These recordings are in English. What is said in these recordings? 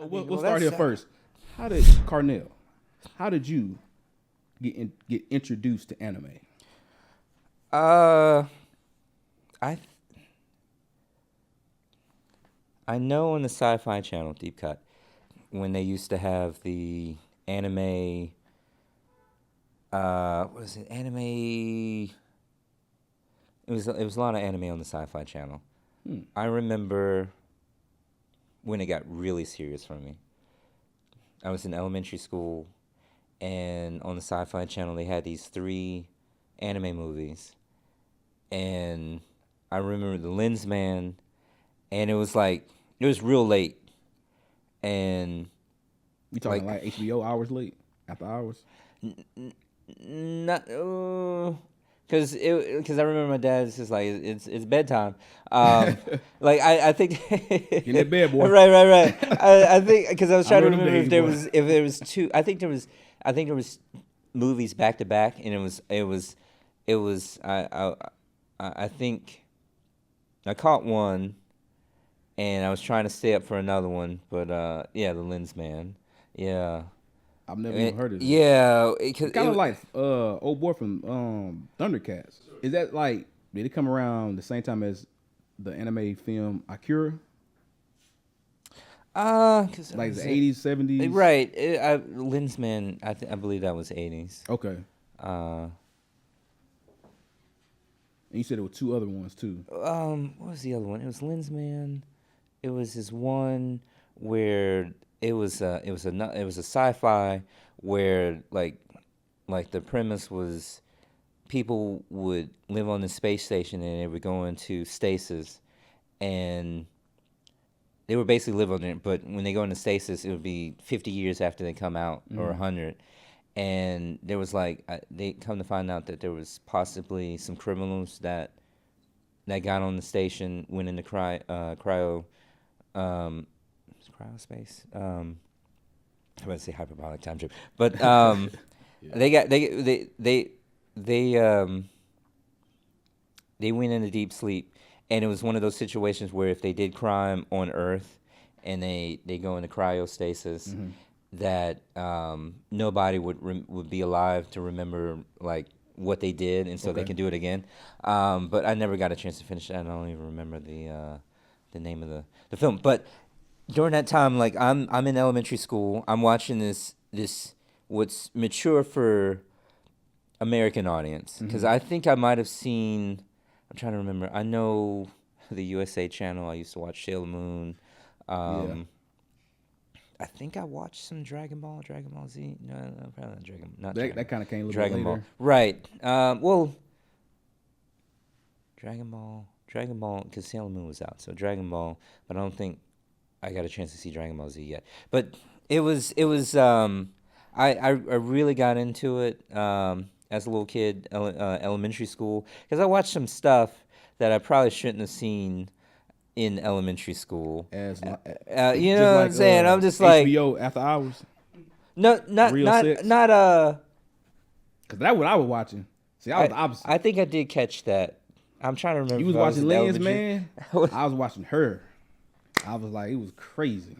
we'll start here first. How did Carnell? How did you get introduced to anime? I know on the Sci-Fi Channel, Deep Cut, when they used to have the anime. What was it? Anime. It was a lot of anime on the Sci-Fi Channel. I remember when it got really serious for me. I was in elementary school, and on the Sci-Fi Channel they had these 3 anime movies, and I remember The Lens Man, and it was real late, and You talking like HBO hours late, after hours? Not because I remember my dad's just like it's bedtime. Like I think get in that bed, boy. Right. I think because I was trying to remember days, if there was 2. I think there was movies back to back, and it was I think I caught one, and I was trying to stay up for another one, but The Lens Man, yeah. I've never even heard of this. Yeah, kind of like old boy from Thundercats. Is that like did it come around the same time as the anime film Akira? Cause like the 80s, 70s. Right. Lensman, I believe that was 80s. Okay. And you said there were 2 other ones too. What was the other one? It was Lensman. It was this one where it was a sci-fi where like the premise was people would live on the space station and they would go into stasis, and they would basically live on it, but when they go into stasis it would be 50 years after they come out, or 100, and there was they come to find out that there was possibly some criminals that got on the station, went into cryospace. I'm about to say hyperbolic time trip, but they went into deep sleep, and it was one of those situations where if they did crime on Earth and they go into cryostasis, that nobody would be alive to remember like what they did, and so they can do it again. But I never got a chance to finish that. I don't even remember the name of the film, but during that time, like I'm in elementary school, I'm watching this what's mature for American audience, because I think I might have seen. I'm trying to remember. I know the USA Channel. I used to watch Sailor Moon. I think I watched some Dragon Ball Z. No, probably not Dragon. Not that kind of came a little Dragon bit later. Ball. Right. Well, Dragon Ball, because Sailor Moon was out, so Dragon Ball. But I don't think I got a chance to see Dragon Ball Z yet. But it was. I really got into it as a little kid, elementary school, because I watched some stuff that I probably shouldn't have seen in elementary school. You know what I'm saying? I'm just like HBO after hours. No, not Real not Six? not Because that's what I was watching. See, I was the opposite. I think I did catch that. I'm trying to remember. You was if I watching in Lens elementary. Man. I was watching her. I was like, it was crazy.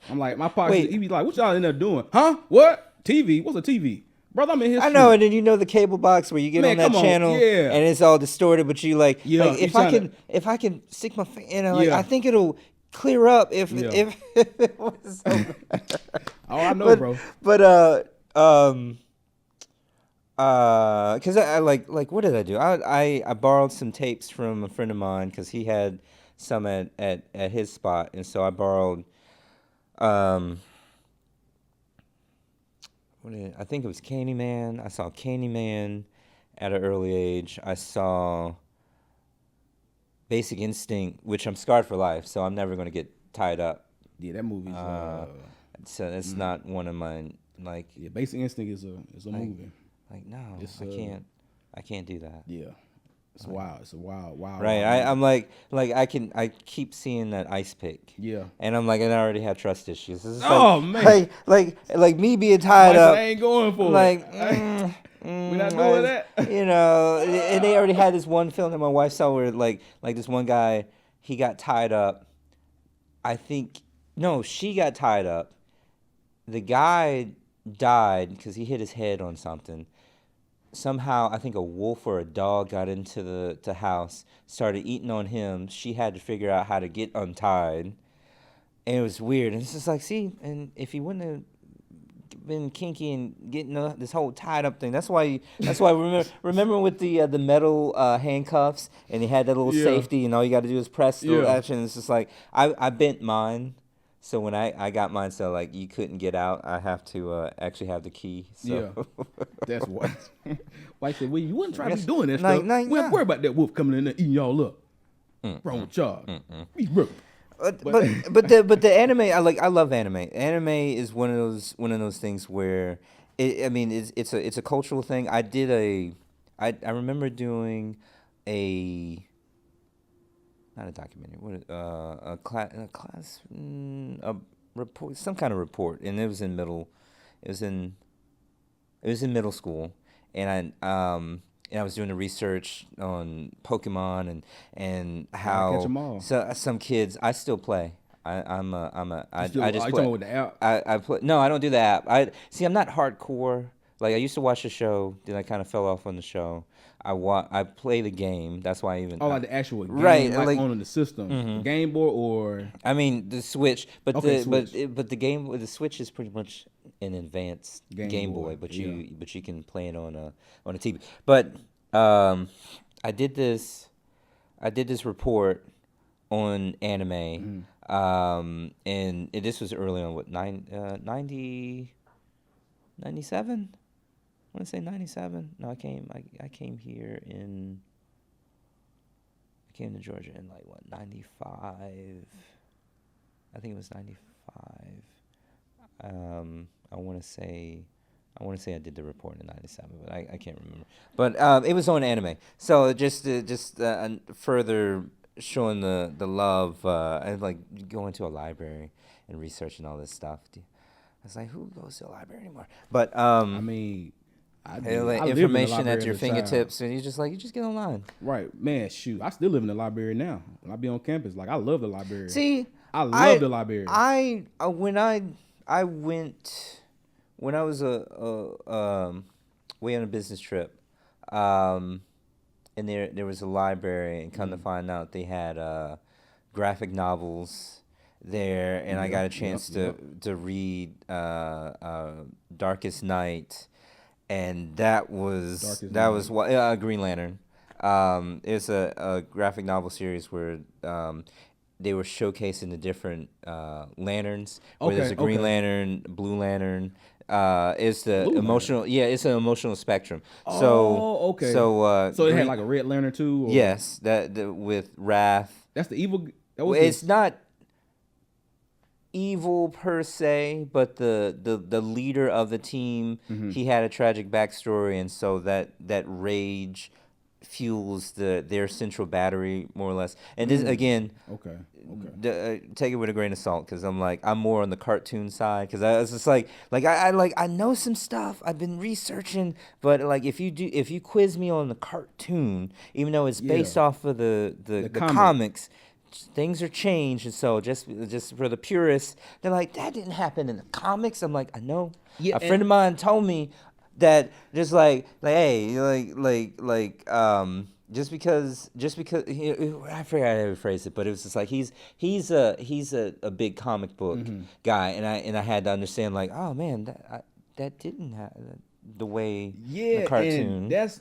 I'm like, my pops, he be like, what y'all in there doing? Huh? What? TV? What's a TV? Brother, I'm in history. I know, and then you know the cable box where you get on that channel, and it's all distorted, but you like if I can stick my finger in, I think it'll clear up if it was. So Oh, I know, bro. But because I like what did I do? I borrowed some tapes from a friend of mine because he had some at his spot, and so I borrowed. I think it was Candyman. I saw Candyman at an early age. I saw Basic Instinct, which I'm scarred for life, so I'm never going to get tied up. Yeah, that movie's. So that's not one of mine. Like, yeah, Basic Instinct is a movie. Like, no, I can't do that. Yeah. It's wild. It's a wild. Right. I'm like I keep seeing that ice pick. Yeah. And I'm like, and I already have trust issues. It's man. Like me being tied up. I ain't going for like, it. We're not doing that. You know, and they already had this one film that my wife saw where like this one guy, he got tied up. I think No, she got tied up. The guy died because he hit his head on something. Somehow, I think a wolf or a dog got into the house, started eating on him. She had to figure out how to get untied, and it was weird. And it's just like, see, and if he wouldn't have been kinky and getting this whole tied up thing, that's why. Remember with the metal handcuffs, and he had that little safety, and all you got to do is press the action. It's just like I bent mine. So when I got mine, so like you couldn't get out, I have to actually have the key. So. Yeah, that's what. Wife said, "Well, you wouldn't try to be doing that stuff. We don't worry about that wolf coming in there eating y'all up. Wrong with y'all. But the anime, I love anime. Anime is one of those things where it's a cultural thing. I remember doing not a documentary, a class a report, some kind of report, and it was in middle school, and I was doing the research on Pokemon and how catch 'em all. Some kids I still play. I just you play. talking with the app? I play. No, I don't do the app. I'm not hardcore. Like I used to watch the show, then I kind of fell off on the show. I play the game. That's why I even like the actual game, right, like on the system, Game Boy or I mean the Switch, but Switch. but the Switch is pretty much an advanced Game Boy, but you can play it on a TV. But I did this report on anime, and this was early on. What 97? I want to say 97. No, I came here I came to Georgia in like what 95. I think it was 95. I want to say I did the report in 97, but I can't remember. But it was on anime. So just further showing the love and like going to a library and researching all this stuff. I was like, who goes to a library anymore? But I mean, I information at your fingertips, and you just get online. Right, man. Shoot, I still live in the library now. When I be on campus, like I love the library. See, I love the library. When I went when I was way on a business trip, and there was a library, and come to find out they had graphic novels there, and I got a chance to read Darkest Night. And that was Green Lantern. It's a graphic novel series where they were showcasing the different lanterns. Where there's a Green Lantern, Blue Lantern. It's the Blue emotional. Lantern. Yeah, it's an emotional spectrum. So So it had like a Red Lantern too. Or? Yes, with Wrath. That's the evil. It's not evil per se, but the leader of the team, he had a tragic backstory, and so that rage fuels their central battery more or less. And this again, take it with a grain of salt, because I'm more on the cartoon side, because I was just like I know some stuff, I've been researching, but like if you quiz me on the cartoon, even though it's based off of the comics, things are changed, and so just for the purists, they're like, that didn't happen in the comics. I'm like, I know. Yeah, a friend of mine told me that just like hey, just because I forgot how to phrase it, but it was just like he's a big comic book guy, and I had to understand like, oh man, that didn't happen the way the cartoon. And that's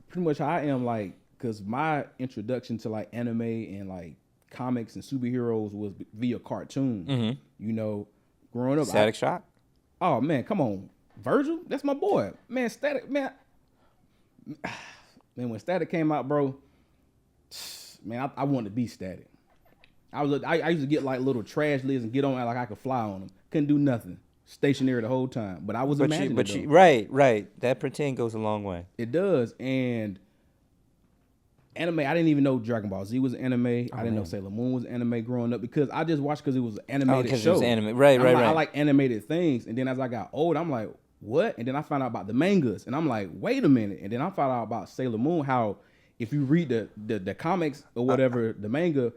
pretty much how I am, like, because my introduction to like anime and like comics and superheroes was via cartoon. You know, growing up. Static Shock? Oh man, come on. Virgil? That's my boy. Man, Static, man. Man, when Static came out, bro, man, I wanted to be Static. I used to get like little trash lids and get on like I could fly on them. Couldn't do nothing. Stationary the whole time. But I was imagining right. That pretend goes a long way. It does. And anime, I didn't even know Dragon Ball Z was anime. I didn't know Sailor Moon was anime growing up, because I just watched because it was an animated show. It was anime. Right. I like animated things. And then as I got old, I'm like, what? And then I found out about the mangas, and I'm like, wait a minute. And then I found out about Sailor Moon, how if you read the comics or whatever, the manga,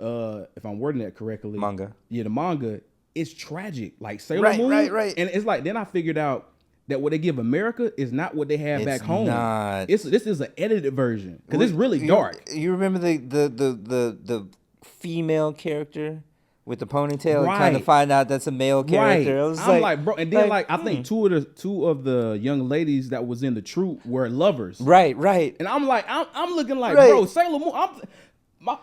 if I'm wording that correctly, Manga. Yeah, the manga is tragic. Like Sailor Moon. Right. And it's like then I figured out that what they give America is not what they have back home. Not. This is an edited version because it's really dark. You remember the female character with the ponytail, and kind of find out that's a male character. Right. I was I'm like, bro, and then I think two of the young ladies that was in the troop were lovers. Right. And I'm like, I'm looking like, bro, Sailor Moon. My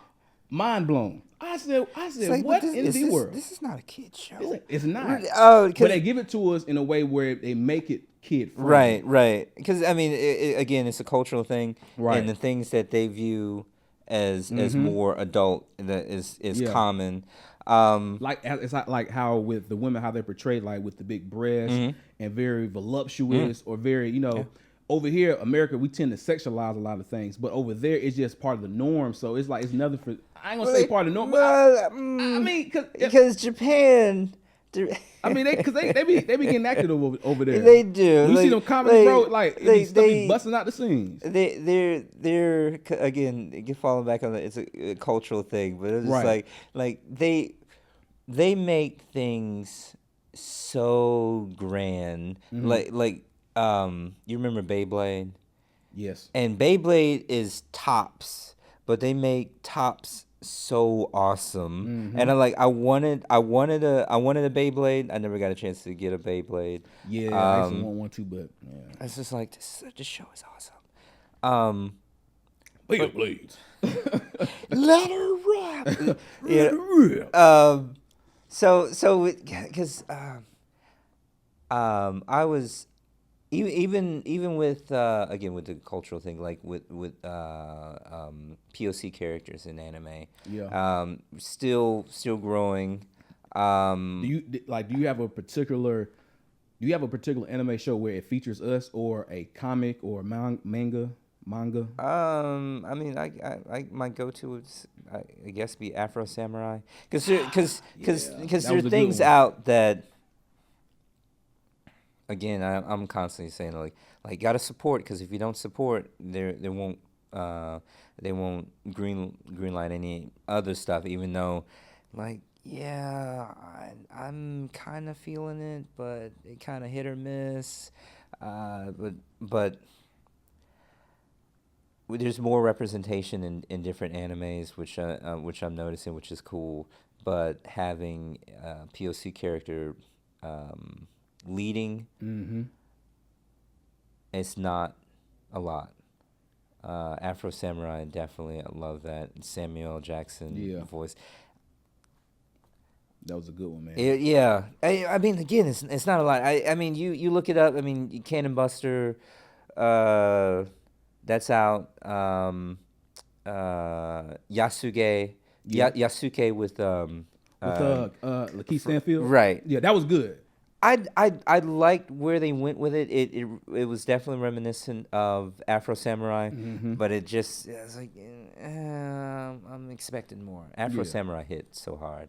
mind blown. I said, like, what in the world? This is not a kid show. It's not. Oh, but they give it to us in a way where they make it kid friendly. Right. Because I mean, again, it's a cultural thing, right? And the things that they view as more adult that is common. Like it's like how with the women, how they're portrayed, like with the big breasts and very voluptuous or very, over here, America, we tend to sexualize a lot of things, but over there, it's just part of the norm. So it's like, it's nothing for, I ain't gonna say part of the norm, but I mean, because Japan, I mean, because they be getting active over there. They do. You see them comments, bro, like they be busting out the scenes. They're again, falling back on it's a cultural thing, but it's just like they make things so grand, like you remember Beyblade? Yes. And Beyblade is tops, but they make tops so awesome. And I wanted a Beyblade. I never got a chance to get a Beyblade. Yeah, I used to want one too, but it's just like this show is awesome. Beyblades. Let her rap. Yeah. So because I was even with again with the cultural thing, like with POC characters in anime, still growing. Do you have a particular anime show where it features us, or a comic or manga? I mean, I my go-to would I guess be Afro Samurai, because there are things out that. Again, I'm constantly saying like gotta support, because if you don't support, they won't greenlight any other stuff. Even though, I'm kind of feeling it, but it kind of hit or miss. But there's more representation in different animes, which I'm noticing, which is cool. But having a POC character. Leading, it's not a lot. Afro Samurai, definitely, I love that. Samuel L. Jackson voice. That was a good one, man. I mean, again, it's not a lot. I mean, you look it up. I mean, Cannon Buster, that's out. Yasuke, Yasuke with Lakeith Stanfield, right? Yeah, that was good. I liked where they went with it. It was definitely reminiscent of Afro Samurai, but it was like I'm expecting more. Afro Samurai hit so hard.